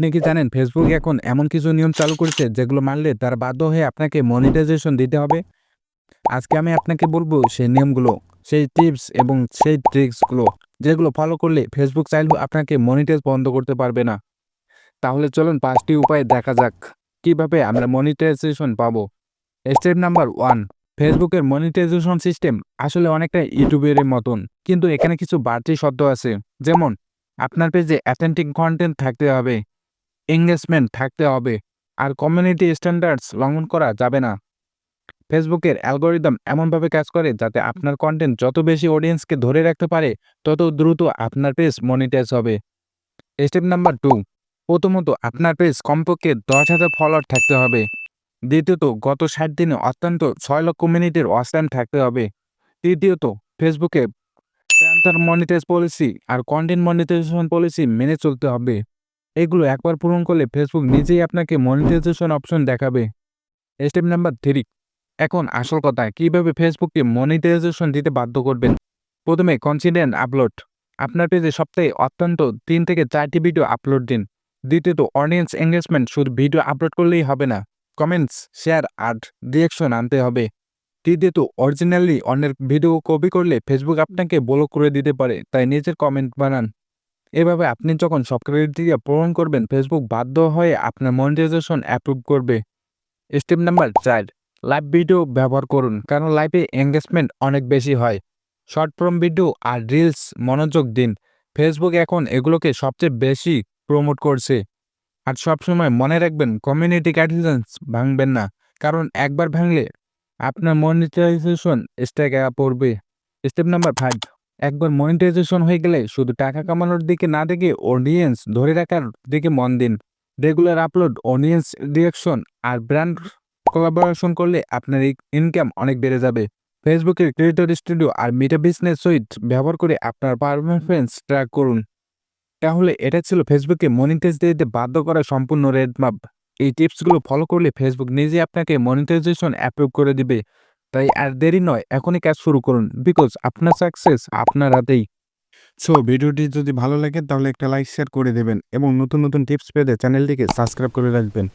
আপনি কি জানেন ফেসবুক এখন এমন কিছু নিয়ম চালু করেছে যেগুলো মানলে তারা বাধ্য হয়ে আপনাকে মনিটাইজেশন দিতে হবে? আজকে আমি আপনাকে বলবো সেই নিয়মগুলো, সেই টিপস এবং সেই ট্রিক্সগুলো যেগুলো ফলো করলে ফেসবুক চাইলেও আপনাকে মনিটাইজ বন্ধ করতে পারবে না। তাহলে চলুন ৫টি উপায় দেখা যাক কিভাবে আমরা মনিটাইজেশন পাবো। স্টেপ নাম্বার 1, ফেসবুকের মনিটাইজেশন সিস্টেম আসলে অনেকটা ইউটিউবের মতন, কিন্তু এখানে কিছু বাড়তি শর্ত আছে। যেমন আপনার পেজে অ্যাথেন্টিক কন্টেন্ট থাকতে হবে, এঙ্গেজমেন্ট থাকতে হবে, আর কমিউনিটি স্ট্যান্ডার্ডস লঙ্ঘন করা যাবে না। ফেসবুকের অ্যালগরিদম এমনভাবে কাজ করে যাতে আপনার কন্টেন্ট যত বেশি অডিয়েন্সকে ধরে রাখতে পারে তত দ্রুত আপনার পেজ মনিটাইজ হবে। স্টেপ নাম্বার 2, প্রথমত আপনার পেজ কমপক্ষে 10,000 ফলোয়ার থাকতে হবে। দ্বিতীয়ত গত 60 দিনে অত্যন্ত 6 লক্ষ মিনিটের ওয়াচ টাইম থাকতে হবে। তৃতীয়ত ফেসবুকে প্যান্থার মনিটাইজ পলিসি আর কন্টেন্ট মনিটাইজেশন পলিসি মেনে চলতে হবে। এগুলো একবার পূরণ করলে ফেসবুক নিজেই আপনাকে মনিটাইজেশন অপশন দেখাবে। স্টেপ নাম্বার 3, এখন আসল কথা, কিভাবে ফেসবুককে মনিটাইজেশন দিতে বাধ্য করবেন। প্রথমে কনসিস্টেন্ট আপলোড। আপনার পেজে সপ্তাহে অত্যন্ত 3 থেকে 4টি ভিডিও আপলোড দিন। দ্বিতীয়ত অডিয়েন্স এঙ্গেজমেন্ট, শুধু ভিডিও আপলোড করলেই হবে না, কমেন্টস, শেয়ার আর রিঅ্যাকশন আনতে হবে। তৃতীয়ত অরিজিনালি অন্যের ভিডিও কপি করলে ফেসবুক আপনাকে ব্লক করে দিতে পারে, তাই নিজের কমেন্ট বানান। এভাবে আপনি যখন সব ক্রাইটেরিয়া পূরণ করবেন ফেসবুক বাধ্য হয়ে আপনার মনিটাইজেশন অ্যাপ্রুভ করবে। স্টেপ নাম্বার 4, লাইভ ভিডিও ব্যবহার করুন, কারণ লাইভে এঙ্গেজমেন্ট অনেক বেশি হয়। শর্ট ফর্ম ভিডিও আর রিলস মনোযোগ দিন, ফেসবুক এখন এগুলোকে সবচেয়ে বেশি প্রমোট করছে। আর সবসময় মনে রাখবেন কমিউনিটি গাইডলাইন্স ভাঙবেন না, কারণ একবার ভাঙলে আপনার মনিটাইজেশন স্ট্যাক পড়বে। স্টেপ নাম্বার 5, একবার মনিটাইজেশন হয়ে গেলে শুধু টাকা কামানোর দিকে না দেখে অডিয়েন্স ধরে রাখার দিকে মন দিন। রেগুলার আপলোড, অডিয়েন্স রিঅ্যাকশন আর ব্র্যান্ড কোলাবোরেশন করলে আপনার ইনকাম অনেক বেড়ে যাবে। ফেসবুকের ক্রিয়েটর স্টুডিও আর মিটা বিজনেস সুইট ব্যবহার করে আপনার পারফরম্যান্স ট্র্যাক করুন। তাহলে এটা ছিল ফেসবুকে মনিটাইজ দিতে বাধ্য করা সম্পূর্ণ রেড ম্যাপ। এই টিপসগুলো ফলো করলে ফেসবুক নিজেই আপনাকে মনিটাইজেশন অ্যাপ্রুভ করে দিবে। তাই আর দেরি নয়, এখনই কাজ শুরু করুন, বিকজ আপনার সাকসেস আপনার হাতেই। সো ভিডিওটি যদি ভালো লাগে তাহলে একটা লাইক শেয়ার করে দেবেন এবং নতুন নতুন টিপস পেতে চ্যানেলটিকে সাবস্ক্রাইব করে রাখবেন।